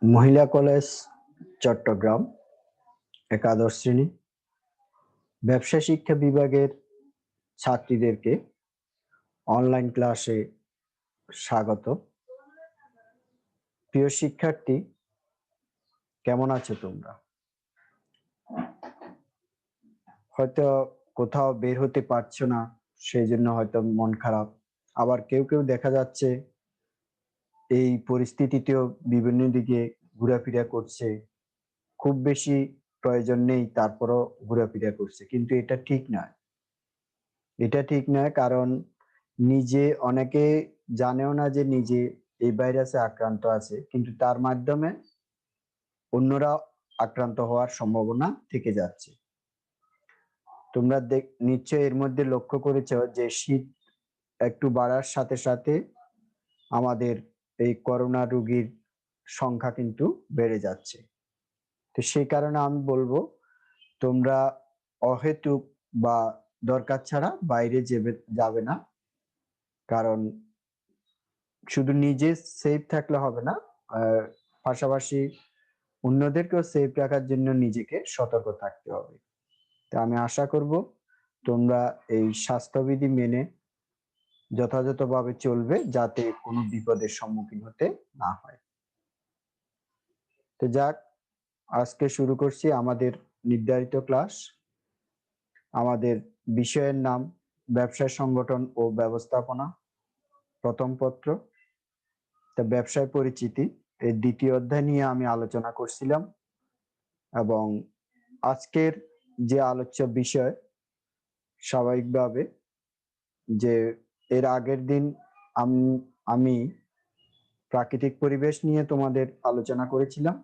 মহিলা কলেজ চট্টগ্রাম একাদশ শ্রেণী ব্যবসা শিক্ষা বিভাগের ছাত্রীদেরকে অনলাইন ক্লাসে স্বাগত। প্রিয় শিক্ষার্থী, কেমন আছো তোমরা? হয়তো কোথাও বের হতে পারছো না, সেই জন্য হয়তো মন খারাপ। আবার কেউ কেউ দেখা যাচ্ছে এই পরিস্থিতিতেও বিভিন্ন দিকে ঘোরাফেরা করছে, খুব বেশি প্রয়োজন নেই তারপরও ঘোরাফেরা করছে, কিন্তু এটা ঠিক নয়। এটা ঠিক নয়, কারণ নিজে অনেকে জানেও না যে নিজে এই ভাইরাসে আক্রান্ত আছে, কিন্তু তার মাধ্যমে অন্যরা আক্রান্ত হওয়ার সম্ভাবনা থেকে যাচ্ছে। তোমরা নিশ্চয়ই এর মধ্যে লক্ষ্য করেছো যে শীত একটু বাড়ার সাথে সাথে আমাদের এই করোনা রোগীর সংখ্যা কিন্তু বেড়ে যাচ্ছে। তো সেই কারণে আমি বলবো, তোমরা অহেতুক বা দরকার ছাড়া বাইরে যাবে না। কারণ শুধু নিজে সেফ থাকলে হবে না, পাশাপাশি অন্যদেরকেও সেফ রাখার জন্য নিজেকে সতর্ক থাকতে হবে। তো আমি আশা করব তোমরা এই স্বাস্থ্যবিধি মেনে যথাযথভাবে চলবে, যাতে কোনো বিপদের সম্মুখীন হতে না হয়। তো যাক, আজকে শুরু করছি আমাদের নির্ধারিত ক্লাস। আমাদের বিষয়ের নাম ব্যবসায় সংগঠন ও ব্যবস্থাপনা, প্রথম পত্র। তা ব্যবসায় পরিচিতি এই দ্বিতীয় অধ্যায় নিয়ে আমি আলোচনা করছিলাম, এবং আজকের যে আলোচ্য বিষয়, স্বাভাবিকভাবে যে এর আগের দিন আমি প্রাকৃতিক পরিবেশ নিয়ে তোমাদের আলোচনা করেছিলাম,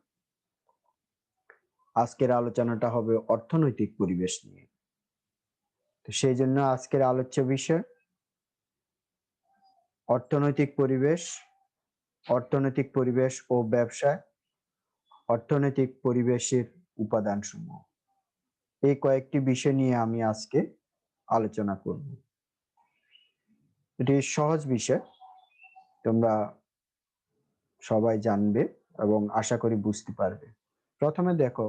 আজকের আলোচনাটা হবে অর্থনৈতিক পরিবেশ নিয়ে। তো সেই জন্য আজকের আলোচ্য বিষয় অর্থনৈতিক পরিবেশ, অর্থনৈতিক পরিবেশ ও ব্যবসায় অর্থনৈতিক পরিবেশের উপাদানসমূহ। এই কয়েকটি বিষয় নিয়ে আমি আজকে আলোচনা করব। এটি সহজ বিষয়, তোমরা সবাই জানবে এবং আশা করি বুঝতে পারবে। প্রথমে দেখো,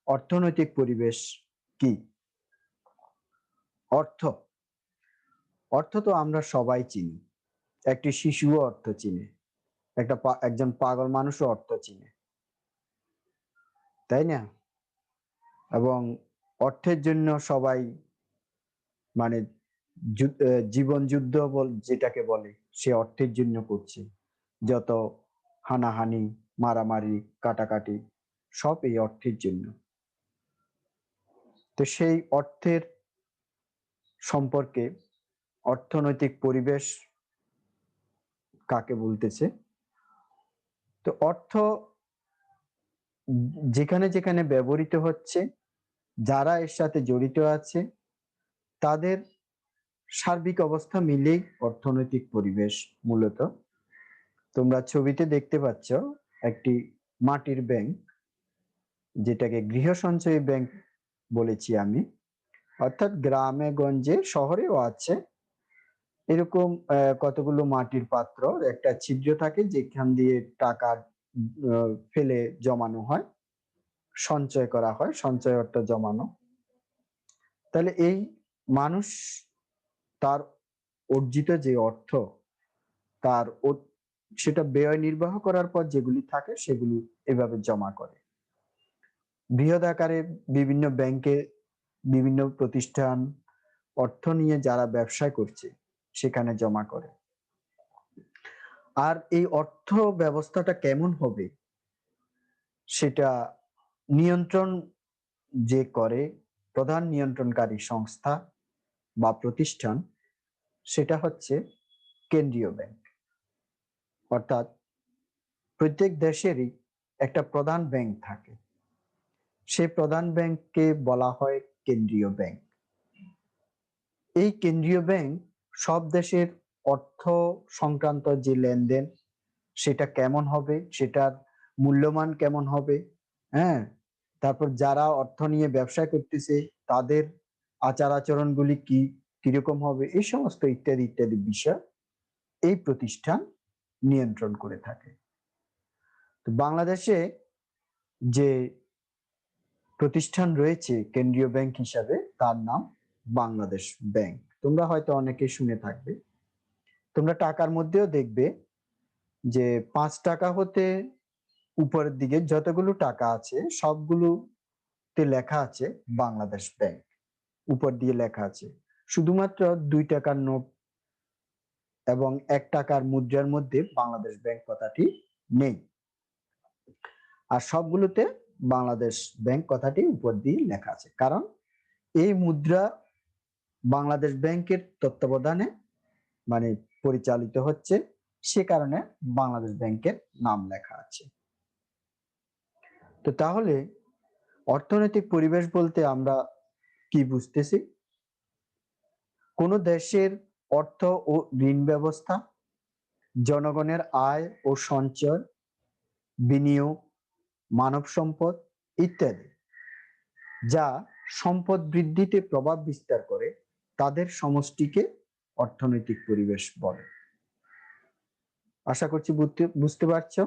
অর্থনৈতিক পরিবেশ কি? অর্থ অর্থ তো আমরা সবাই চিনি, একটি শিশুও অর্থ চিনে, একজন পাগল মানুষও অর্থ চিনে, তাই না? এবং অর্থের জন্য সবাই মানে জীবন যুদ্ধ যেটাকে বলে, সে অর্থের জন্য করছে। যত হানাহানি, মারামারি, কাটাকাটি, সব এই অর্থের জন্য। তো সেই অর্থের সম্পর্কে অর্থনৈতিক পরিবেশ কাকে বলতেছে? তো অর্থ যেখানে যেখানে ব্যবহৃত হচ্ছে, যারা এর সাথে জড়িত আছে, তাদের সার্বিক অবস্থা মিলেই অর্থনৈতিক পরিবেশ মূলত। তোমরা ছবিতে দেখতে পাচ্ছ একটি মাটির ব্যাংক, যেটাকে গৃহ সঞ্চয়ী ব্যাংক বলেছি আমি। অর্থাৎ গ্রামে গঞ্জে শহরেও আছে এরকম কতগুলো মাটির পাত্র, একটা ছিদ্র থাকে যেখান দিয়ে টাকা ফেলে জমানো হয়, সঞ্চয় করা হয়। সঞ্চয় অর্থ জমানো। তাহলে এই মানুষ তার অর্জিত যে অর্থ, তার সেটা ব্যয় নির্বাহ করার পর যেগুলি থাকে সেগুলি এভাবে জমা করে বৃহৎ আকারে বিভিন্ন ব্যাংকে। বিভিন্ন প্রতিষ্ঠান অর্থ নিয়ে যারা ব্যবসা করছে সেখানে জমা করে। আর এই অর্থ ব্যবস্থাটা কেমন হবে সেটা নিয়ন্ত্রণ যে করে, প্রধান নিয়ন্ত্রণকারী সংস্থা বা প্রতিষ্ঠান, সেটা হচ্ছে কেন্দ্রীয় ব্যাংক। অর্থাৎ প্রত্যেক দেশেরই একটা প্রধান ব্যাংক থাকে, সেই প্রধান ব্যাংককে বলা হয় কেন্দ্রীয় ব্যাংক। এই কেন্দ্রীয় ব্যাংক সব দেশের অর্থ সংক্রান্ত যে লেনদেন, সেটা কেমন হবে, সেটার মূল্যমান কেমন হবে, হ্যাঁ, তারপর যারা অর্থ নিয়ে ব্যবসা করতেছে তাদের আচার আচরণগুলি কিরকম হবে, এই সমস্ত ইত্যাদি ইত্যাদি বিষয় এই প্রতিষ্ঠান নিয়ন্ত্রণ করে থাকে। তো বাংলাদেশে যে প্রতিষ্ঠান রয়েছে কেন্দ্রীয় ব্যাংক হিসাবে, তার নাম বাংলাদেশ ব্যাংক। তোমরা হয়তো অনেকে শুনে থাকবে। তোমরা টাকার মধ্যেও দেখবে যে ৫ টাকা হতে উপরের দিকে যতগুলো টাকা আছে সবগুলোতে লেখা আছে বাংলাদেশ ব্যাংক, উপর দিয়ে লেখা আছে। শুধুমাত্র ২ টাকার নোট এবং ১ টাকার মুদ্রার মধ্যে বাংলাদেশ ব্যাংক কথাটি নেই। আর সবগুলোতে বাংলাদেশ ব্যাংক কথাটি উপর দিয়ে লেখা আছে। কারণ এই মুদ্রা বাংলাদেশ ব্যাংকের তত্ত্বাবধানে মানে পরিচালিত হচ্ছে, সে কারণে বাংলাদেশ ব্যাংকের নাম লেখা আছে। তো তাহলে অর্থনৈতিক পরিবেশ বলতে আমরা কি বুঝতেছি? কোন দেশের অর্থ ও ঋণ ব্যবস্থা, জনগণের আয় ও সঞ্চয়, বিনিয়োগ, মানব সম্পদ ইত্যাদি যা সম্পদ বৃদ্ধিতে প্রভাব বিস্তার করে, তাদের সমষ্টিকে অর্থনৈতিক পরিবেশ বলে। আশা করছি বুঝতে পারছো।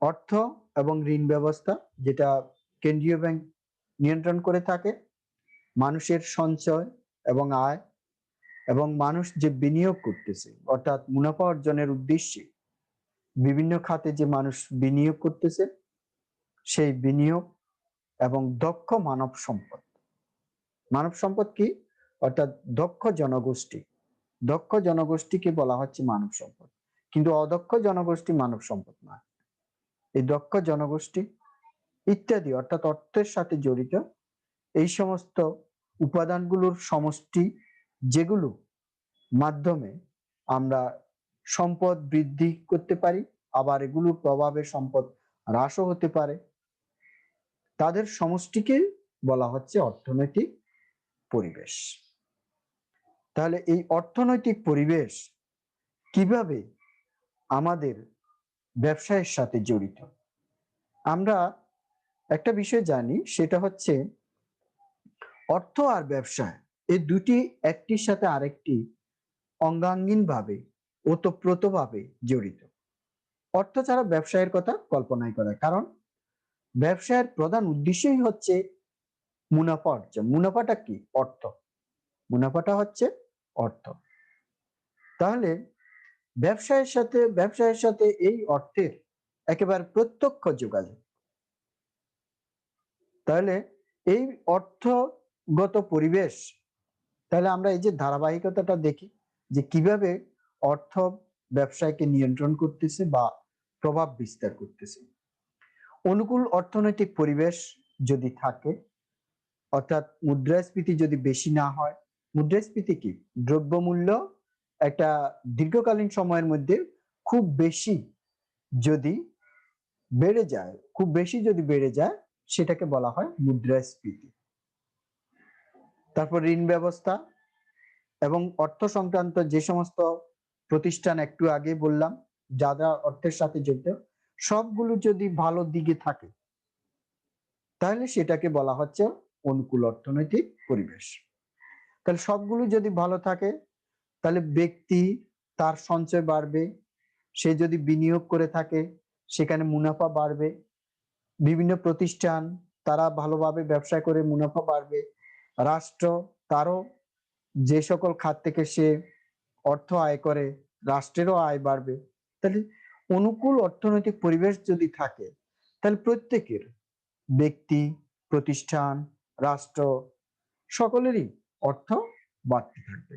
অর্থ এবং ঋণ ব্যবস্থা যেটা কেন্দ্রীয় ব্যাংক নিয়ন্ত্রণ করে থাকে, মানুষের সঞ্চয় এবং আয়, এবং মানুষ যে বিনিয়োগ করতেছে অর্থাৎ মুনাফা অর্জনের উদ্দেশ্যে বিভিন্ন খাতে যে মানুষ বিনিয়োগ করতেছে, সেই বিনিয়োগ এবং দক্ষ মানব সম্পদ। মানব সম্পদ কি? অর্থাৎ দক্ষ জনগোষ্ঠী। দক্ষ জনগোষ্ঠীকে বলা হচ্ছে মানব সম্পদ, কিন্তু অদক্ষ জনগোষ্ঠী মানব সম্পদ না। এই দক্ষ জনগোষ্ঠী ইত্যাদি অর্থাৎ অর্থের সাথে জড়িত এই সমস্ত উপাদানগুলোর সমষ্টি, যেগুলো মাধ্যমে আমরা সম্পদ বৃদ্ধি করতে পারি, আবার এগুলোর প্রভাবে সম্পদ হ্রাসও হতে পারে, তাদের সমষ্টিকে বলা হচ্ছে অর্থনৈতিক পরিবেশ। তাহলে এই অর্থনৈতিক পরিবেশ কিভাবে আমাদের ব্যবসায়ের সাথে জড়িত? আমরা একটা বিষয় জানি, সেটা হচ্ছে অর্থ আর ব্যবসা এই দুটি একটির সাথে আরেকটি অঙ্গাঙ্গিনভাবে ওতপ্রোতভাবে জড়িত। অর্থ ছাড়া ব্যবসায়ের কথা কল্পনাই করা, কারণ ব্যবসায়ের প্রধান উদ্দেশ্যই হচ্ছে মুনাফা অর্জন। মুনাফাটা কি? অর্থ। মুনাফাটা হচ্ছে অর্থ। তাহলে ব্যবসায়ের সাথে এই অর্থের একেবারে প্রত্যক্ষ যোগাযোগ। তাহলে এই অর্থগত পরিবেশ, তাহলে আমরা এই যে ধারাবাহিকতাটা দেখি যে কিভাবে অর্থ ব্যবসায়কে নিয়ন্ত্রণ করতেছে বা প্রভাব বিস্তার করতেছে। অনুকূল অর্থনৈতিক পরিবেশ যদি থাকে, অর্থাৎ মুদ্রাস্ফীতি যদি বেশি না হয়। মুদ্রাস্ফীতি কি? দ্রব্যমূল্য একটা দীর্ঘকালীন সময়ের মধ্যে খুব বেশি যদি বেড়ে যায় সেটাকে বলা হয় মুদ্রাস্ফীতি। তারপর ঋণ ব্যবস্থা এবং অর্থ সংক্রান্ত যে সমস্ত প্রতিষ্ঠান একটু আগে বললাম যারা অর্থের সাথে জড়িত, সবগুলো যদি ভালো দিকে থাকে তাহলে সেটাকে বলা হচ্ছে অনুকূল অর্থনৈতিক পরিবেশ। তাহলে সবগুলো যদি ভালো থাকে তাহলে ব্যক্তি তার সঞ্চয় বাড়বে, সে যদি বিনিয়োগ করে থাকে সেখানে মুনাফা বাড়বে, বিভিন্ন প্রতিষ্ঠান তারা ভালোভাবে ব্যবসা করে মুনাফা বাড়বে, রাষ্ট্র তারও যে সকল খাত থেকে সে অর্থ আয় করে রাষ্ট্রেরও আয় বাড়বে। তাহলে অনুকূল অর্থনৈতিক পরিবেশ যদি থাকে তাহলে প্রত্যেকের, ব্যক্তি, প্রতিষ্ঠান, রাষ্ট্র সকলেরই অর্থ বাড়তে থাকবে।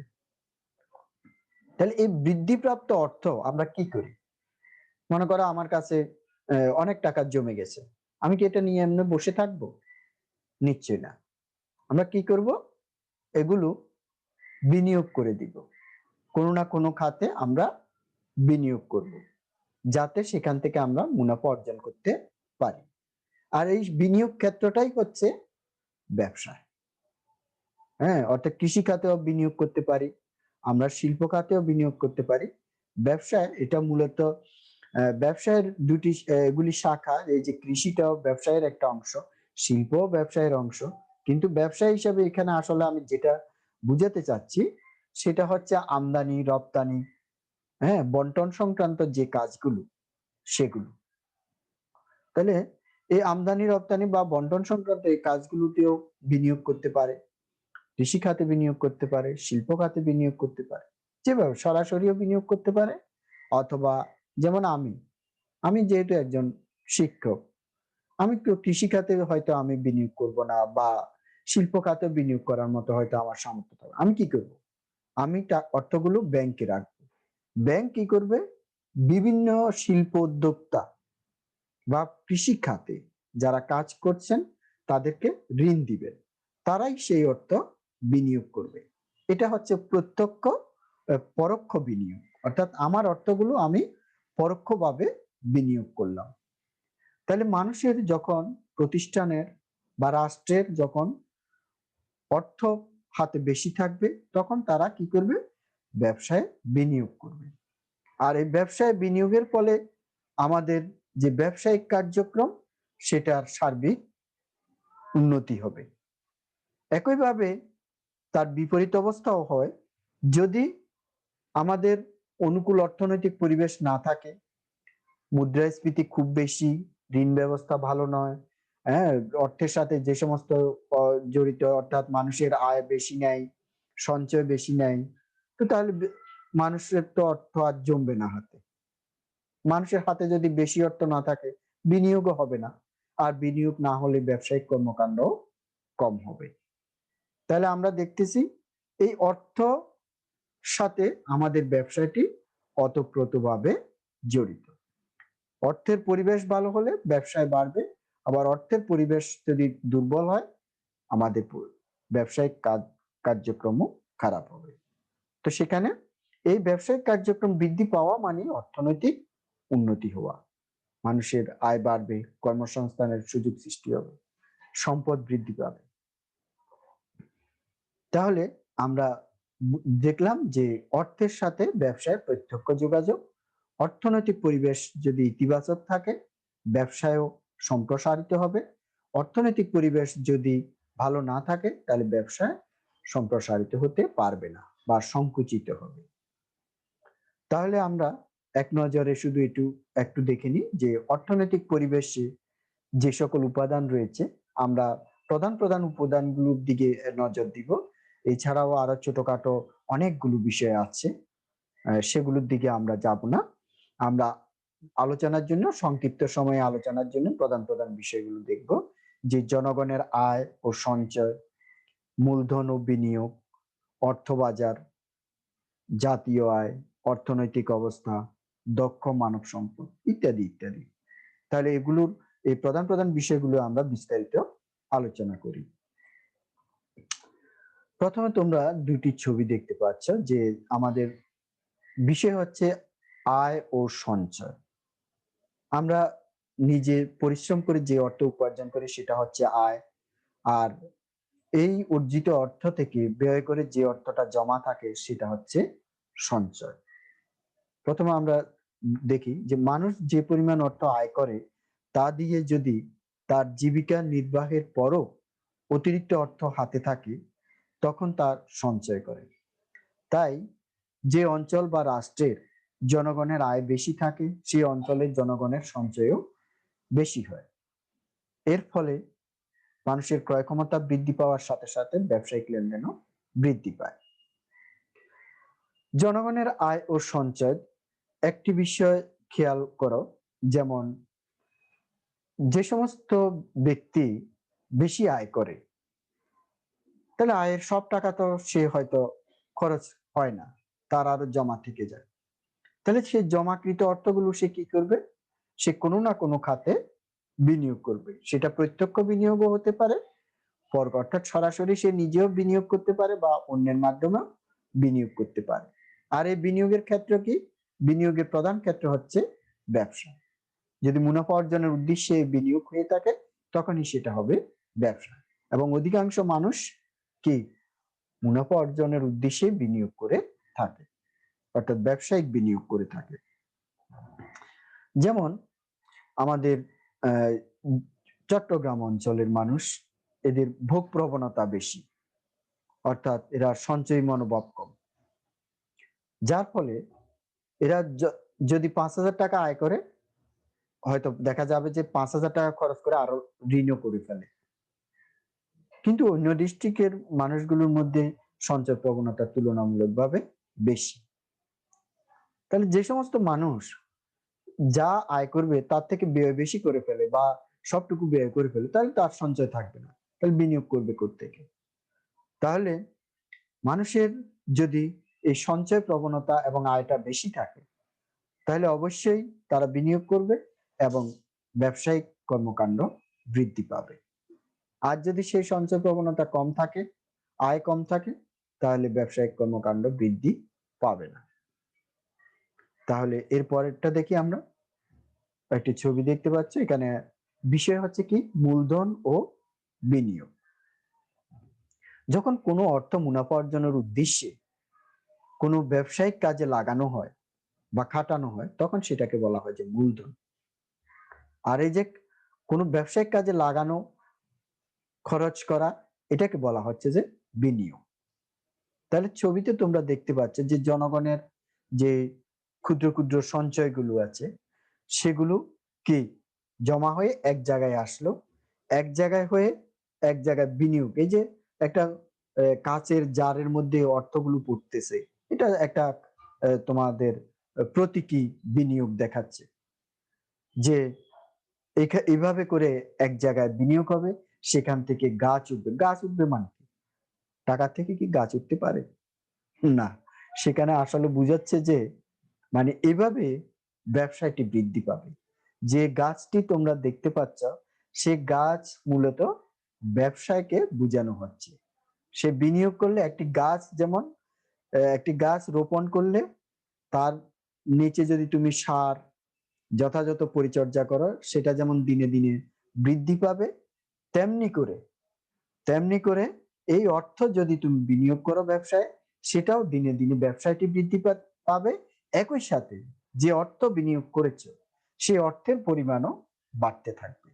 তাহলে এই বৃদ্ধিপ্রাপ্ত অর্থ আমরা কি করি? মনে করো আমার কাছে অনেক টাকা জমে গেছে, আমি কি এটা নিয়ে এমনি বসে থাকবো? নিশ্চয়ই না। আমরা কি করব? এগুলো বিনিয়োগ করে দিব, কোনো না কোনো খাতে আমরা বিনিয়োগ করব, যাতে সেখান থেকে আমরা মুনাফা অর্জন করতে পারি। আর এই বিনিয়োগ ক্ষেত্রটাই হচ্ছে ব্যবসা। হ্যাঁ, অর্থাৎ কৃষি খাতেও বিনিয়োগ করতে পারি, আমরা শিল্প খাতেও বিনিয়োগ করতে পারি। ব্যবসায় এটা মূলত ব্যবসায়ের দুটি এগুলি শাখা। এই যে কৃষিটাও ব্যবসায়ের একটা অংশ, শিল্পও ব্যবসায়ের অংশ। কিন্তু ব্যবসা হিসাবে এখানে আসলে আমি যেটা বুঝাতে চাচ্ছি সেটা হচ্ছে আমদানি রপ্তানি, হ্যাঁ, বন্টন সংক্রান্ত যে কাজগুলো সেগুলো। তাহলে এই আমদানি রপ্তানি বা বন্টন সংক্রান্ত এই কাজগুলোতেও বিনিয়োগ করতে পারে, কৃষি খাতে বিনিয়োগ করতে পারে, শিল্প খাতে বিনিয়োগ করতে পারে, যেভাবে সরাসরিও বিনিয়োগ করতে পারে, অথবা যেমন আমি যেহেতু একজন শিক্ষক, আমি কৃষি খাতে হয়তো আমি বিনিয়োগ করব না, বা শিল্প খাতে বিনিয়োগ করার মতো হয়তো আমার সামর্থ্য থাকবে, আমি কি করব, আমি অর্থগুলো ব্যাংকে রাখবো। ব্যাংক কি করবে, বিভিন্ন শিল্প উদ্যোক্তা বা কৃষি খাতে যারা কাজ করছেন তাদেরকে ঋণ দিবেন, তারাই সেই অর্থ বিনিয়োগ করবে। এটা হচ্ছে প্রত্যক্ষ পরোক্ষ বিনিয়োগ, অর্থাৎ আমার অর্থগুলো আমি পরোক্ষভাবে বিনিয়োগ করলাম। তাহলে মানুষের যখন, প্রতিষ্ঠানের বা রাষ্ট্রের যখন অর্থ হাতে বেশি থাকবে, তখন তারা কি করবে, ব্যবসায় বিনিয়োগ করবে। আর এই ব্যবসায় বিনিয়োগের ফলে আমাদের যে ব্যবসায়িক কার্যক্রম, সেটার সার্বিক উন্নতি হবে। একইভাবে তার বিপরীত অবস্থাও হয়, যদি আমাদের অনুকূল অর্থনৈতিক পরিবেশ না থাকে, মুদ্রাস্ফীতি খুব বেশি, ঋণ ব্যবস্থা ভালো নয়, হ্যাঁ, অর্থের সাথে যে সমস্ত জড়িত, অর্থাৎ মানুষের আয় বেশি নেয়, সঞ্চয় বেশি নেয়, তো তাহলে মানুষের তো অর্থ আর জমবে না হাতে। মানুষের হাতে যদি বেশি অর্থ না থাকে, বিনিয়োগও হবে না, আর বিনিয়োগ না হলে ব্যবসায়িক কর্মকাণ্ড কম হবে। তাহলে আমরা দেখতেছি এই অর্থ সাথে আমাদের ব্যবসাটি ওতপ্রোতভাবে জড়িত। অর্থের পরিবেশ ভালো হলে ব্যবসায় বাড়বে, আবার অর্থের পরিবেশ যদি দুর্বল হয়, আমাদের ব্যবসায়িক কার্যক্রমও খারাপ হবে। তো সেখানে এই ব্যবসায়িক কার্যক্রম বৃদ্ধি পাওয়া মানে অর্থনৈতিক উন্নতি হওয়া, মানুষের আয় বাড়বে, কর্মসংস্থানের সুযোগ সৃষ্টি হবে, সম্পদ বৃদ্ধি পাবে। তাহলে আমরা দেখলাম যে অর্থের সাথে ব্যবসায় প্রত্যক্ষ যোগাযোগ। অর্থনৈতিক পরিবেশ যদি ইতিবাচক থাকে, ব্যবসায়ও সম্প্রসারিত হবে। অর্থনৈতিক পরিবেশ যদি ভালো না থাকে, তাহলে ব্যবসা সম্প্রসারিত হতে পারবে না বা সংকুচিত হবে। তাহলে আমরা এক নজরে শুধু একটু দেখে নিই যে অর্থনৈতিক পরিবেশে যে সকল উপাদান রয়েছে, আমরা প্রধান প্রধান উপাদানগুলোর দিকে নজর দিব। এছাড়াও আরো ছোটখাটো অনেকগুলো বিষয় আছে, সেগুলোর দিকে আমরা যাব না। আমরা আলোচনার জন্য, সংক্ষিপ্ত সময়ে আলোচনার জন্য প্রধান প্রধান বিষয়গুলো দেখব, যে জনগণের আয় ও সঞ্চয়, মূলধন ও বিনিয়োগ, অর্থবাজার, জাতীয় আয়, অর্থনৈতিক অবস্থা, দক্ষ মানব সম্পদ, ইত্যাদি ইত্যাদি। তাহলে এগুলোর এই প্রধান প্রধান বিষয়গুলো আমরা বিস্তারিত আলোচনা করি। প্রথমে তোমরা দুটি ছবি দেখতে পাচ্ছ, যে আমাদের বিষয় হচ্ছে আয় ও সঞ্চয়। আমরা নিজে পরিশ্রম করে যে অর্থ উপার্জন করি সেটা হচ্ছে আয়, আর এই অর্জিত অর্থ থেকে ব্যয় করে যে অর্থটা জমা থাকে সেটা হচ্ছে সঞ্চয়। প্রথমে আমরা দেখি যে মানুষ যে পরিমাণ অর্থ আয় করে, তা দিয়ে যদি তার জীবিকা নির্বাহের পরও অতিরিক্ত অর্থ হাতে থাকে, তখন তার সঞ্চয় করে। তাই যে অঞ্চল বা রাষ্ট্রের জনগণের আয় বেশি থাকে, সেই অঞ্চলের জনগণের সঞ্চয়ও বেশি হয়। এর ফলে মানুষের ক্রয় ক্ষমতা বৃদ্ধি পাওয়ার সাথে সাথে ব্যবসায়িক লেনদেনও বৃদ্ধি পায়। জনগণের আয় ও সঞ্চয় একটি বিষয় খেয়াল করো, যেমন যে সমস্ত ব্যক্তি বেশি আয় করে, তাহলে আয়ের সব টাকা তো সে হয়তো খরচ হয় না, তার আরো জমা থেকে যায়। তাহলে সে জমাকৃত অর্থগুলো সে কি করবে, সে কোনো না কোনো খাতে বিনিয়োগ করবে। সেটা প্রত্যক্ষ বিনিয়োগও হতে পারে, অর্থাৎ সরাসরি সে নিজেও বিনিয়োগ করতে পারে, বা অন্যের মাধ্যমে বিনিয়োগ করতে পারে। আর এই বিনিয়োগের ক্ষেত্র কি, বিনিয়োগের প্রধান ক্ষেত্র হচ্ছে ব্যবসা। যদি মুনাফা অর্জনের উদ্দেশ্যে বিনিয়োগ হয়ে থাকে, তখনই সেটা হবে ব্যবসা। এবং অধিকাংশ মানুষ কি মুনাফা অর্জনের উদ্দেশ্যে বিনিয়োগ করে থাকে, অর্থাৎ ব্যবসায়িক বিনিয়োগ করে থাকে। যেমন আমাদের চট্টগ্রাম অঞ্চলের মানুষ, এদের ভোগ প্রবণতা বেশি, অর্থাৎ এরা সঞ্চয়ী মনোভাব কম, যার ফলে এরা যদি 5,000 টাকা আয় করে, হয়তো দেখা যাবে যে ৫,০০০ টাকা খরচ করে আরো ঋণও করে ফেলে। কিন্তু অন্য ডিস্ট্রিক্টের মানুষগুলোর মধ্যে সঞ্চয় প্রবণতা তুলনামূলকভাবে বেশি। তাহলে যে সমস্ত মানুষ যা আয় করবে তার থেকে ব্যয় বেশি করে ফেলে বা সবটুকু ব্যয় করে ফেলে, তাহলে তার সঞ্চয় থাকবে না। তাহলে বিনিয়োগ করবে কোত্থেকে? তাহলে মানুষের যদি এই সঞ্চয় প্রবণতা এবং আয়টা বেশি থাকে, তাহলে অবশ্যই তারা বিনিয়োগ করবে এবং ব্যবসায়িক কর্মকাণ্ড বৃদ্ধি পাবে। আর যদি সেই সঞ্চয় প্রবণতা কম থাকে, আয় কম থাকে, তাহলে ব্যবসায়িক কর্মকাণ্ড বৃদ্ধি পাবে না। তাহলে এর পরেরটা দেখি আমরা। একটি ছবি দেখতে পাচ্ছ, এখানে বিষয় হচ্ছে কি মূলধন ও বিনিয়োগ। যখন কোনো অর্থ মুনাফা অর্জনের উদ্দেশ্যে কোনো ব্যবসায়িক কাজে লাগানো হয় বা খাটানো হয়, তখন সেটাকে বলা হয় যে মূলধন। আর এই যে কোনো ব্যবসায়িক কাজে লাগানো, খরচ করা, এটাকে বলা হচ্ছে যে বিনিয়োগ। তাহলে ছবিতে তোমরা দেখতে পাচ্ছ যে জনগণের যে ক্ষুদ্র ক্ষুদ্র সঞ্চয়গুলো আছে, সেগুলো কি জমা হয়ে এক জায়গায় আসলো, এক জায়গায় হয়ে এক জায়গায় বিনিয়োগ। এই যে একটা কাচের জারের মধ্যে অর্থগুলো পড়তেছে, এটা একটা তোমাদের প্রতীকী বিনিয়োগ দেখাচ্ছে যে এভাবে করে এক জায়গায় বিনিয়োগ হবে, সেখান থেকে গাছ উঠবে। গাছ উঠবে মানে কি? টাকা থেকে কি গাছ উঠতে পারে? না। সেখানে আসলে বুঝাচ্ছে যে মানে এভাবে ব্যবসায়টি বৃদ্ধি পাবে। যে গাছটি তোমরা দেখতে পাচ্ছ, সে গাছ মূলত ব্যবসায়কে বুঝানো হচ্ছে। সে বিনিয়োগ করলে একটি গাছ, যেমন একটি গাছ রোপণ করলে তার নিচে যদি তুমি সার যথাযথ পরিচর্যা করো, সেটা যেমন দিনে দিনে বৃদ্ধি পাবে, তেমনি করে তেমনি করে এই অর্থ যদি তুমি বিনিয়োগ করো ব্যবসায়, সেটাও দিনে দিনে ব্যবসায়টি বৃদ্ধি পাবে। একই সাথে যে অর্থ বিনিয়োগ করেছো, সেই অর্থের পরিমাণও বাড়তে থাকবে।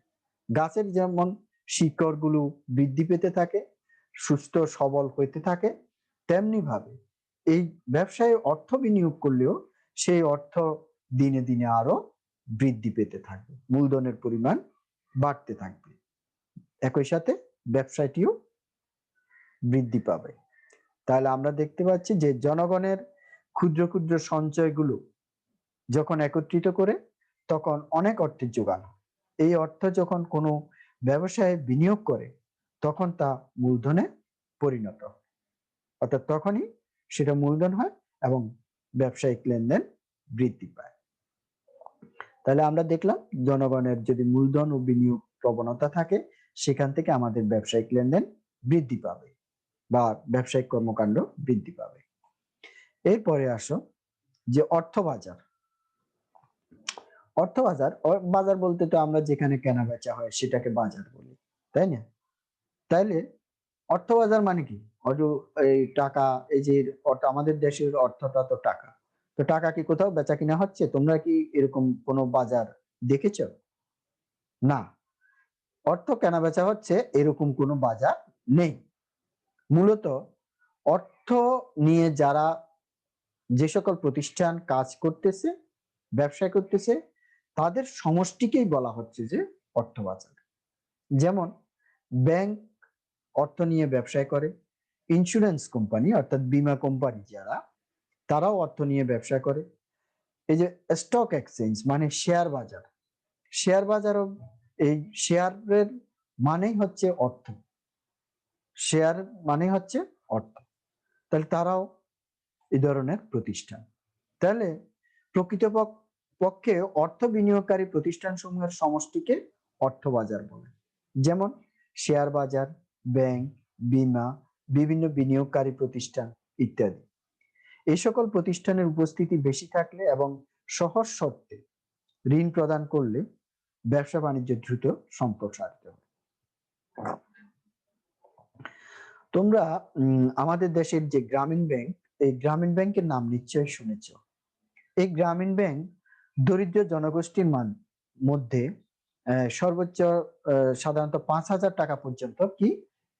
গাছের যেমন শিকড় গুলো বৃদ্ধি পেতে থাকে, সুস্থ সবল হইতে থাকে, তেমনি ভাবে এই ব্যবসায় অর্থ বিনিয়োগ করলেও সেই অর্থ দিনে দিনে আরো বৃদ্ধি পেতে থাকবে, মূলধনের পরিমাণ বাড়তে থাকবে। একই সাথে ব্যবসাটিও বৃদ্ধি পাবে। তাহলে আমরা দেখতে পাচ্ছি যে জনগণের ক্ষুদ্র ক্ষুদ্র সঞ্চয়গুলো যখন একত্রিত করে, তখন অনেক অর্থের যোগান হয়। এই অর্থ যখন কোনো ব্যবসায়ে বিনিয়োগ করে, তখন তা মূলধনে পরিণত হয়। অর্থাৎ তখনই সেটা মূলধন হয় এবং ব্যবসায়িক লেনদেন বৃদ্ধি পায়। তাহলে আমরা দেখলাম জনগণের যদি মূলধন ও বিনিয়োগ প্রবণতা থাকে, সেখান থেকে আমাদের ব্যবসায়িক লেনদেন বৃদ্ধি পাবে বা ব্যবসায়িক কর্মকাণ্ড বৃদ্ধি পাবে। এরপরে আসো যে অর্থ বাজার। অর্থ বাজার, বাজার বলতে তো আমরা যেখানে কেনা বেচা হয় সেটাকে বাজার বলি, তাই না? তাইলে অর্থ বাজার মানে কি? এই টাকা, এই যে আমাদের দেশের অর্থটা তো টাকা। তো টাকা কি কোথাও বেচা কিনা হচ্ছে? তোমরা কি এরকম কোনো বাজার দেখেছো? না। অর্থ কেনা বেচা হচ্ছে এরকম কোনো বাজার নেই। মূলত অর্থ নিয়ে যারা, যে সকল প্রতিষ্ঠান কাজ করতেছে, ব্যবসা করতেছে, তাদের সমষ্টিকেই বলা হচ্ছে যে অর্থ বাজার। যেমন ব্যাংক অর্থ নিয়ে ব্যবসা করে, ইন্স্যুরেন্স কোম্পানি অর্থাৎ বীমা কোম্পানি যারা, তারাও অর্থ নিয়ে ব্যবসা করে। এই যে স্টক এক্সচেঞ্জ মানে শেয়ার বাজার, শেয়ার বাজারও এই শেয়ারের মানেই হচ্ছে অর্থ, শেয়ার মানে হচ্ছে অর্থ। তাহলে তারাও এই ধরনের প্রতিষ্ঠান। তাহলে পক্ষে অর্থ বিনিয়োগকারী প্রতিষ্ঠানসমূহের সমষ্টিকে অর্থ বাজার বলে। যেমন শেয়ার বাজার, ব্যাংক, বীমা, বিভিন্ন বিনিয়োগকারী প্রতিষ্ঠান ইত্যাদি। এই সকল প্রতিষ্ঠানের উপস্থিতি বেশি থাকলে এবং সহজ শর্তে ঋণ প্রদান করলে ব্যবসা বাণিজ্য দ্রুত সম্প্রসারিত হয়। তোমরা আমাদের দেশের যে গ্রামীণ ব্যাংক, এই গ্রামীণ ব্যাংকের নাম নিশ্চয়ই শুনেছ। এই গ্রামীণ ব্যাংক দরিদ্র জনগোষ্ঠীর মধ্যে সর্বোচ্চ সাধারণত ৫,০০০ টাকা পর্যন্ত কি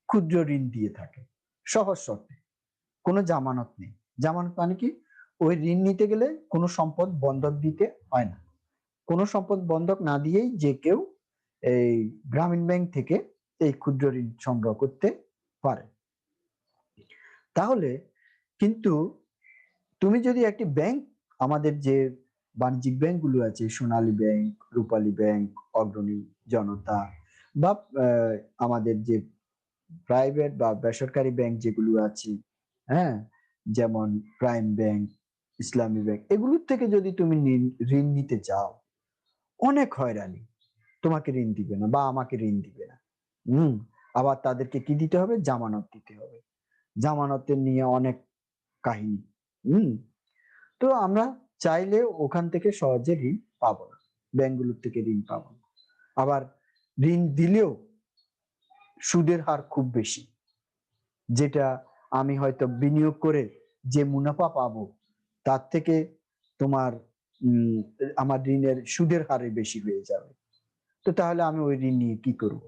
ক্ষুদ্র ঋণ দিয়ে থাকে, সহজ শর্তে, কোনো জামানত নেই। জামানত মানে কি? ওই ঋণ নিতে গেলে কোনো সম্পদ বন্ধক দিতে হয় না, কোনো সম্পদ বন্ধক না দিয়েই যে কেউ এই গ্রামীণ ব্যাংক থেকে এই ক্ষুদ্র ঋণ সংগ্রহ করতে পারে। তাহলে কিন্তু তুমি যদি একটি ব্যাংক, আমাদের যে বাণিজ্যিক ব্যাংকগুলো আছে, সোনালী ব্যাংক, রূপালী ব্যাংক, অগ্রণী, জনতা বা আমাদের যে প্রাইভেট বা বেসরকারি ব্যাংক যেগুলো আছে, হ্যাঁ, যেমন প্রাইম ব্যাংক, ইসলামী ব্যাংক, এগুলোর থেকে যদি তুমি ঋণ নিতে চাও, অনেক হয়রানি। তোমাকে ঋণ দিবে না বা আমাকে ঋণ দিবে না। হুম। আবার তাদেরকে কি দিতে হবে? জামানত দিতে হবে। জামানতের নিয়ে অনেক কাহিনী। হুম। তো আমরা চাইলে ওখান থেকে সহজে ঋণ পাবো না, ব্যাংকগুলোর থেকে ঋণ পাবো না। আবার ঋণ দিলেও সুদের হার খুব বেশি, যেটা আমি হয়তো বিনিয়োগ করে যে মুনাফা পাবো তার থেকে তোমার উম আমার ঋণের সুদের হারে বেশি হয়ে যাবে। তো তাহলে আমি ওই ঋণ নিয়ে কি করব?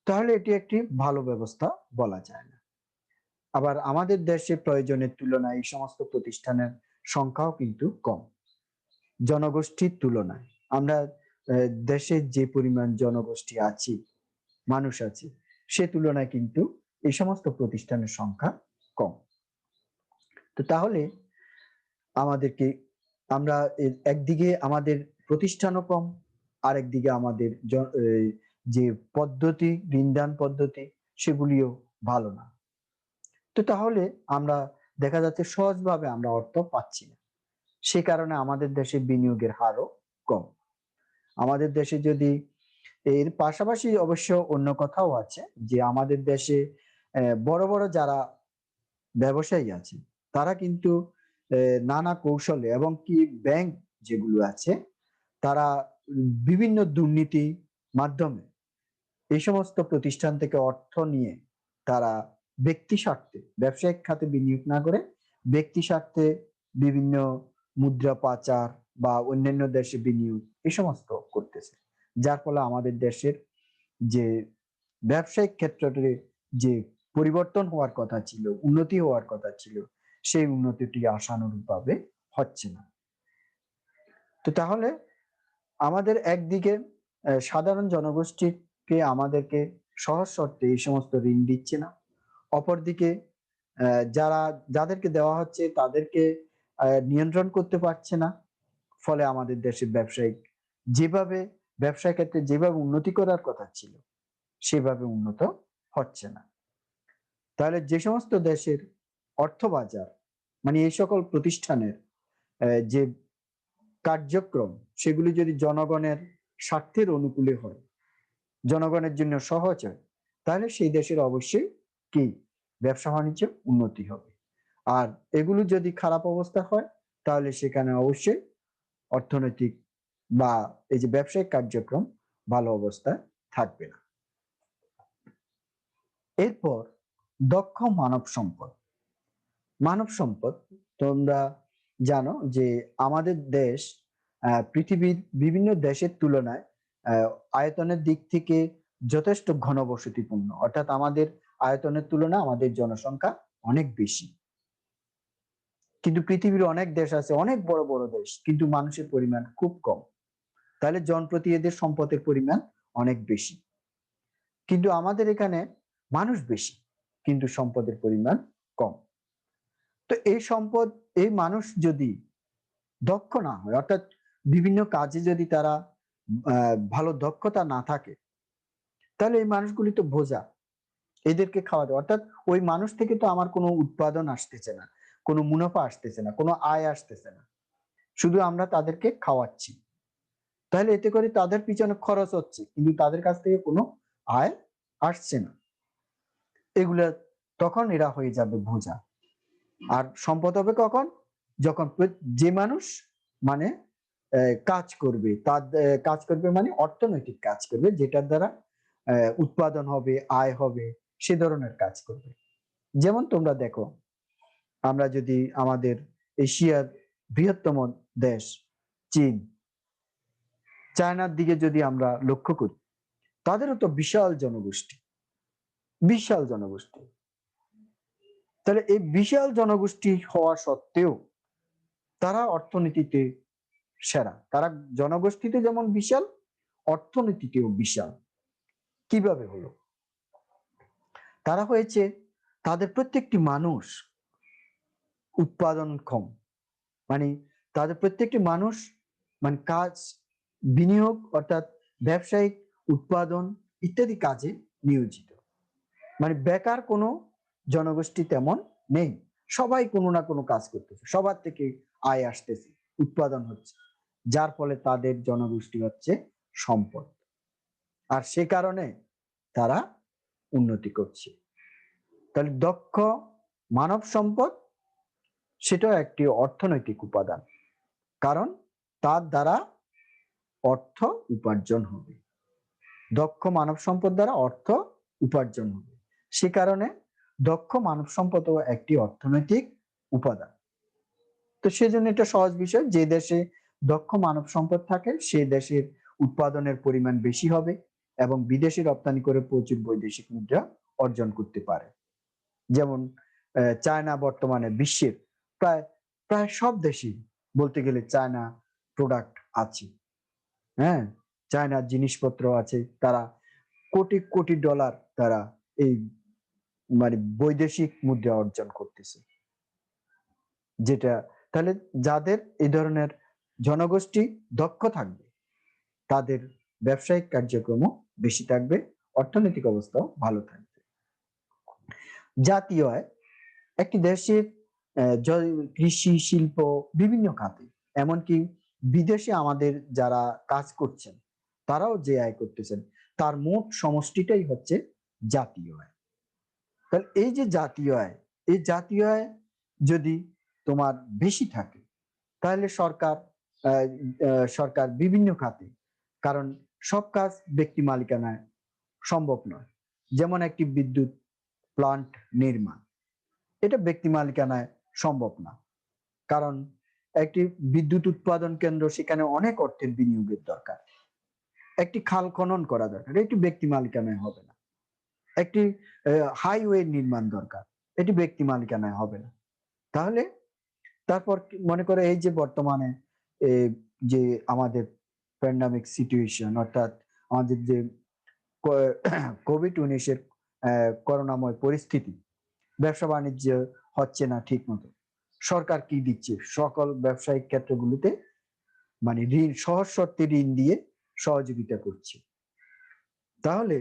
তাহলে এটি একটি ভালো ব্যবস্থা বলা যায় না। আবার আমাদের দেশে প্রয়োজনের তুলনায় এই সমস্ত প্রতিষ্ঠানের সংখ্যাও কিন্তু কম। জনগোষ্ঠীর তুলনায় আমরা দেশে যে পরিমাণ জনগোষ্ঠী আছি, মানুষ আছে, সে তুলনায় কিন্তু এই সমস্ত প্রতিষ্ঠানের সংখ্যা কম। তো তাহলে আমাদেরকে আমরা একদিকে আমাদের প্রতিষ্ঠানও কম, আরেকদিকে আমাদের যে পদ্ধতি, ঋণদান পদ্ধতি, সেগুলিও ভালো না। তো তাহলে আমরা দেখা যাচ্ছে সহজভাবে আমরা অর্থ পাচ্ছি না। সে কারণে আমাদের দেশে বিনিয়োগের হারও কম। আমাদের দেশে যদি এর পাশাপাশি অবশ্য অন্য কথাও আছে যে আমাদের দেশে বড় বড় যারা ব্যবসায়ী আছে, তারা কিন্তু নানা কৌশলে, এবং কি ব্যাংক যেগুলো আছে, তারা বিভিন্ন দুর্নীতি মাধ্যমে এই সমস্ত প্রতিষ্ঠান থেকে অর্থ নিয়ে তারা ব্যক্তি স্বার্থে, ব্যবসায়িক খাতে বিনিয়োগ না করে ব্যক্তি স্বার্থে বিভিন্ন মুদ্রা পাচার বা অন্যান্য দেশে বিনিয়োগ এই সমস্ত করতেছে। যার ফলে আমাদের দেশের যে ব্যবসায়িক ক্ষেত্রে যে পরিবর্তন হওয়ার কথা ছিল, উন্নতি হওয়ার কথা ছিল, সেই উন্নতিটি আশানুরূপভাবে হচ্ছে না। তো তাহলে আমাদের একদিকে সাধারণ জনগোষ্ঠীকে আমাদেরকে সহজ শর্তে এই সমস্ত ঋণ দিচ্ছে না, অপরদিকে যাদেরকে দেওয়া হচ্ছে তাদেরকে নিয়ন্ত্রণ করতে পারছে না। ফলে আমাদের দেশের যেভাবে ব্যবসা ক্ষেত্রে যেভাবে উন্নতি করার কথা ছিল, সেভাবে উন্নত হচ্ছে না। তাহলে যে সমস্ত দেশের অর্থবাজার, মানে এই সকল প্রতিষ্ঠানের যে কার্যক্রম, সেগুলি যদি জনগণের স্বার্থের অনুকূলে হয়, জনগণের জন্য সহজ হয়, তাহলে সেই দেশের অবশ্যই কি ব্যবসা বাণিজ্য উন্নতি হবে। আর এগুলো যদি খারাপ অবস্থা হয়, তাহলে সেখানে অবশ্যই অর্থনৈতিক বা এই যে ব্যবসায়িক কার্যক্রম ভালো অবস্থায় থাকবে না। এরপর দক্ষ মানব সম্পদ। মানব সম্পদ, তোমরা জানো যে আমাদের দেশ পৃথিবীর বিভিন্ন দেশের তুলনায় আহ, আয়তনের দিক থেকে যথেষ্ট ঘনবসতিপূর্ণ, অর্থাৎ আমাদের আয়তনের তুলনায় আমাদের জনসংখ্যা অনেক বেশি। কিন্তু পৃথিবীর অনেক দেশ আছে, অনেক বড় বড় দেশ, কিন্তু মানুষের পরিমাণ খুব কম। তাহলে জনপ্রতি এদের সম্পদের পরিমাণ অনেক বেশি। কিন্তু আমাদের এখানে মানুষ বেশি, কিন্তু সম্পদের পরিমাণ কম। তো এই সম্পদ, এই মানুষ যদি দক্ষ না হয়, অর্থাৎ বিভিন্ন কাজে যদি তারা ভালো দক্ষতা না থাকে, তাহলে এই মানুষগুলি তো বোঝা, এদেরকে খাওয়া দেওয়া, অর্থাৎ ওই মানুষ থেকে তো আমার কোনো উৎপাদন আসতেছে না, কোনো মুনাফা আসতেছে না, কোনো আয় আসতেছে না, শুধু আমরা তাদেরকে খাওয়াচ্ছি। তাহলে এতে করে তাদের পিছনে খরচ হচ্ছে, কিন্তু তাদের কাছ থেকে কোনো আয় আসছে না। এগুলা তখন এরা হয়ে যাবে বোঝা। আর সম্পদ হবে কখন? যখন যে মানুষ মানে কাজ করবে, তার কাজ করবে মানে অর্থনৈতিক কাজ করবে, যেটার দ্বারা উৎপাদন হবে, আয় হবে, সে ধরনের কাজ করবে। যেমন তোমরা দেখো, আমরা যদি আমাদের এশিয়ার বৃহত্তম দেশ চীন, চায়নার দিকে যদি আমরা লক্ষ্য করি, তাদেরও তো বিশাল জনগোষ্ঠী, বিশাল জনগোষ্ঠী। তাহলে এই বিশাল জনগোষ্ঠী হওয়া সত্ত্বেও তারা অর্থনীতিতে সেরা। তারা জনগোষ্ঠীতে যেমন বিশাল, অর্থনীতিতেও বিশাল। কিভাবে হলো? তারা হয়েছে, তাদের প্রত্যেকটি মানুষ উৎপাদনক্ষম। মানে তাদের প্রত্যেকটি মানুষ মানে কাজ, বিনিয়োগ অর্থাৎ ব্যবসায়িক, উৎপাদন ইত্যাদি কাজে নিয়োজিত। মানে বেকার কোনো জনগোষ্ঠী তেমন নেই। সবাই কোনো না কোনো কাজ করতেছে, সবার থেকে আয় আসতেছে, উৎপাদন হচ্ছে, যার ফলে তাদের জনগোষ্ঠী হচ্ছে সম্পদ। আর সে কারণে তারা উন্নতি করছে। তাহলে দক্ষ মানব সম্পদ সেটাও একটি অর্থনৈতিক উপাদান, কারণ তার দ্বারা অর্থ উপার্জন হবে। দক্ষ মানব সম্পদ দ্বারা অর্থ উপার্জন হবে, সে কারণে দক্ষ মানব সম্পদও একটি অর্থনৈতিক উপাদান। তো সেজন্য এটা সহজ বিষয়, যে দেশে দক্ষ মানব সম্পদ থাকে সে দেশের উৎপাদনের পরিমাণ বেশি হবে এবং বিদেশে রপ্তানি করে প্রচুর বৈদেশিক মুদ্রা অর্জন করতে পারে। যেমন চায়না বর্তমানে বিশ্বের প্রায় প্রায় সব দেশেই বলতে গেলে চায়না প্রোডাক্ট আছে। হ্যাঁ, চায়নার জিনিসপত্র আছে, তারা কোটি কোটি ডলার তারা এই মানে বৈদেশিক মুদ্রা অর্জন করতেছে। যেটা তাহলে যাদের এই ধরনের জনগোষ্ঠী দক্ষ থাকবে, তাদের ব্যবসায়িক কার্যক্রমও বেশি থাকবে, অর্থনৈতিক অবস্থাও ভালো থাকবে। জাতীয় আয় একটি দেশের কৃষি, শিল্প, বিভিন্ন খাতে, এমনকি বিদেশে আমাদের যারা কাজ করছেন তারাও যে আয় করতেছেন, তার মোট সমষ্টিটাই হচ্ছে জাতীয় আয়। তাহলে এই যে জাতীয় আয়, এই জাতীয় আয় যদি তোমার বেশি থাকে, তাহলে সরকার বিভিন্ন খাতে, কারণ সব কাজ ব্যক্তি মালিকানায় সম্ভব নয়। যেমন একটি বিদ্যুৎ প্লান্ট নির্মাণ, এটা ব্যক্তি মালিকানায় সম্ভব না, কারণ একটি বিদ্যুৎ উৎপাদন কেন্দ্র, সেখানে অনেক অর্থের বিনিয়োগের দরকার। একটি খাল খনন করা দরকার, এটি ব্যক্তি মালিকানায় হবে না। একটি হাইওয়ে নির্মাণ দরকার, এটি ব্যক্তি মালিকানায় হবে না। তাহলে তারপর মনে করো এই যে বর্তমানে যে আমাদের প্যান্ডামিক সিচুয়েশন, অর্থাৎ আমাদের যে কোভিড-19 করোনাময় পরিস্থিতি, ব্যবসা বাণিজ্য হচ্ছে না ঠিক মতো, সরকার কি দিচ্ছে? সকল ব্যবসায়িক ক্ষেত্রগুলোতে মানে ঋণ, সহজ শর্তে ঋণ দিয়ে সহযোগিতা করছে। তাহলে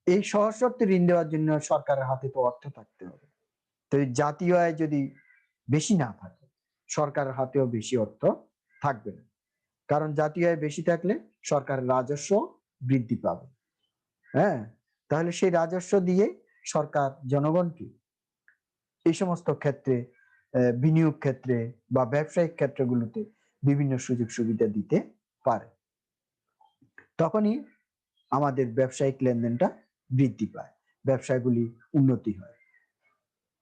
এই সহজ শর্তে ঋণ দেওয়ার জন্য সরকারের হাতে তো অর্থ থাকতে হবে। তো এই জাতীয় আয় যদি বেশি না থাকে, সরকারের হাতেও বেশি অর্থ থাকবে না, কারণ জাতীয় আয় বেশি থাকলে সরকারের রাজস্ব বৃদ্ধি পাবে। হ্যাঁ, তাহলে সেই রাজস্ব দিয়ে সরকার জনগণকে এই সমস্ত ক্ষেত্রে, বিনিয়োগ ক্ষেত্রে বা ব্যবসায়িক ক্ষেত্রগুলোতে বিভিন্ন সুযোগ সুবিধা দিতে পারে। তখনই আমাদের ব্যবসায়িক লেনদেনটা বৃদ্ধি পায়, ব্যবসাগুলি উন্নতি হয়।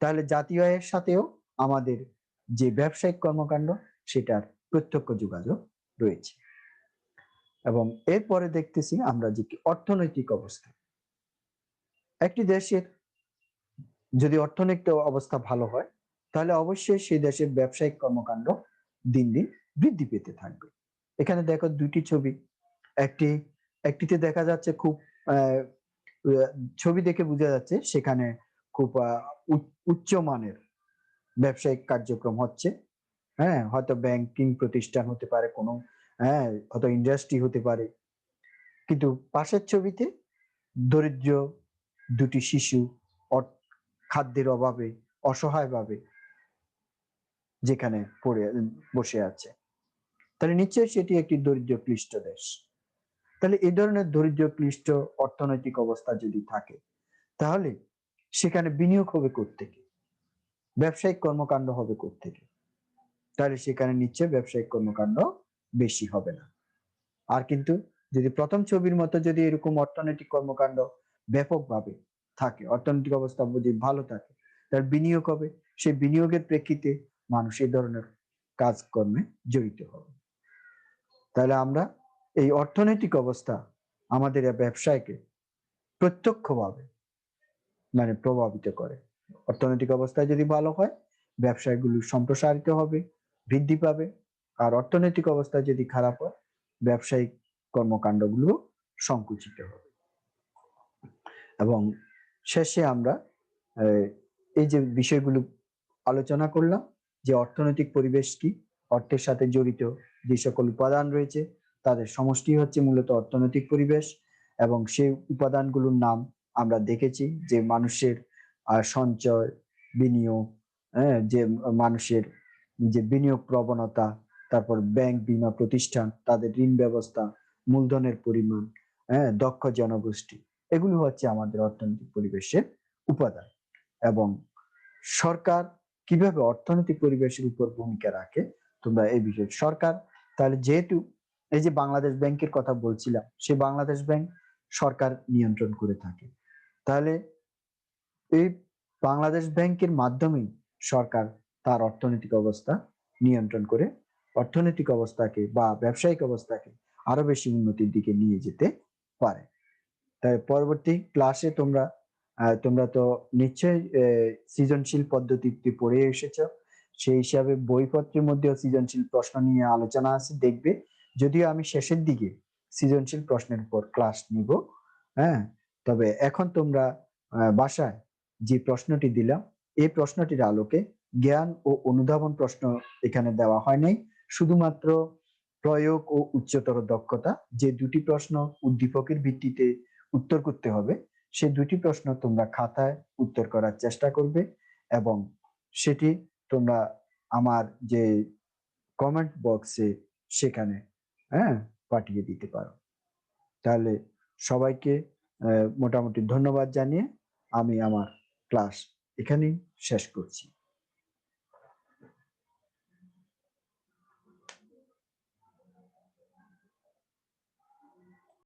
তাহলে জাতীয় আয়ের সাথেও আমাদের যে ব্যবসায়িক কর্মকাণ্ড, সেটার প্রত্যক্ষ যোগাযোগ রয়েছে। এবং এরপরে দেখতেছি আমরা যে অর্থনৈতিক অবস্থা। একটি দেশের যদি অর্থনৈতিক অবস্থা ভালো হয়, তাহলে অবশ্যই সেই দেশের ব্যবসায়িক কর্মকাণ্ড দিন দিন বৃদ্ধি পেতে থাকবে। এখানে দেখো দুইটি ছবি, একটিতে দেখা যাচ্ছে খুব আহ, ছবি দেখে বোঝা যাচ্ছে সেখানে খুব উচ্চমানের ব্যবসায়িক কার্যক্রম হচ্ছে। হ্যাঁ, হয়তো ব্যাংকিং প্রতিষ্ঠান হতে পারে, কোনো হ্যাঁ হয়তো ইন্ডাস্ট্রি হতে পারে। কিন্তু পাশের ছবিতে দরিদ্র দুটি শিশু খাদ্যের অভাবে অসহায়ভাবে যেখানে পড়ে বসে আছে, তাহলে নিশ্চয়ই সেটি একটি দরিদ্র ক্লিষ্ট দেশ। তাহলে এই ধরনের দরিদ্র ক্লিষ্ট অর্থনৈতিক অবস্থা যদি থাকে, তাহলে সেখানে বিনিয়োগ হবে কোত্থেকে? ব্যবসায়িক কর্মকাণ্ড হবে কোত্থেকে? তাহলে সেখানে নিশ্চয়ই ব্যবসায়িক কর্মকাণ্ড বেশি হবে না। আর কিন্তু যদি প্রথম ছবির মতো যদি এরকম অর্থনৈতিক কর্মকাণ্ড ব্যাপকভাবে থাকে, অর্থনৈতিক অবস্থা যদি ভালো থাকে, তার বিনিয়োগ হবে, সেই বিনিয়োগের প্রেক্ষিতে মানুষ এই ধরনের কাজকর্মে জড়িত হবে। তাহলে আমরা এই অর্থনৈতিক অবস্থা আমাদের ব্যবসায়কে প্রত্যক্ষভাবে মানে প্রভাবিত করে। অর্থনৈতিক অবস্থা যদি ভালো হয়, ব্যবসায়গুলো সম্প্রসারিত হবে, বৃদ্ধি পাবে, আর অর্থনৈতিক অবস্থা যদি খারাপ হয়, ব্যবসায়িক কর্মকাণ্ডগুলো সংকুচিত হবে। এবং শেষে আমরা এই যে বিষয়গুলো আলোচনা করলাম, যে অর্থনৈতিক পরিবেশ কি, অর্থের সাথে জড়িত যে সকল উপাদান রয়েছে তাদের সমষ্টি হচ্ছে মূলত অর্থনৈতিক পরিবেশ। এবং সেই উপাদানগুলোর নাম আমরা দেখেছি, যে মানুষের সঞ্চয়, বিনিয়োগ, যে মানুষের যে বিনিয়োগ প্রবণতা, তারপর ব্যাংক, বীমা প্রতিষ্ঠান, তাদের ঋণ ব্যবস্থা, মূলধনের পরিমাণ, দক্ষ জনগোষ্ঠী, এগুলো হচ্ছে আমাদের অর্থনৈতিক পরিবেশের উপাদান। এবং সরকার কিভাবে অর্থনৈতিক পরিবেশের উপর ভূমিকা রাখে, তোমরা এই বিষয়ে সরকার, তাহলে যেহেতু এই যে বাংলাদেশ ব্যাংকের কথা বলছিলাম, সেই বাংলাদেশ ব্যাংক সরকার নিয়ন্ত্রণ করে থাকে। তাহলে এই বাংলাদেশ ব্যাংকের মাধ্যমেই সরকার তার অর্থনৈতিক অবস্থা নিয়ন্ত্রণ করে অর্থনৈতিক অবস্থাকে বা ব্যবসায়িক অবস্থাকে আরো বেশি উন্নতির দিকে নিয়ে যেতে পারে। তাই পরবর্তী ক্লাসে তোমরা তো নিশ্চয়ই সৃজনশীল পদ্ধতিটি পড়ে এসেছো। সেই হিসাবে বইপত্রের মধ্যেও সৃজনশীল প্রশ্ন নিয়ে আলোচনা আছে, দেখবে। যদিও আমি শেষের দিকে সৃজনশীল প্রশ্নের উপর ক্লাস নিব। হ্যাঁ, তবে এখন তোমরা বাসায় যে প্রশ্নটি দিলাম, এই প্রশ্নটির আলোকে জ্ঞান ও অনুধাবন প্রশ্ন এখানে দেওয়া হয় নাই, শুধুমাত্র প্রয়োগ ও উচ্চতর দক্ষতা, যে দুটি প্রশ্ন উদ্দীপকের ভিত্তিতে উত্তর করতে হবে, সে দুটি প্রশ্ন তোমরা খাতায় উত্তর করার চেষ্টা করবে। এবং সেটি তোমরা আমার যে কমেন্ট বক্সে সেখানে হ্যাঁ পাঠিয়ে দিতে পারো। তাহলে সবাইকে মোটামুটি ধন্যবাদ জানিয়ে আমি আমার ক্লাস এখানেই শেষ করছি।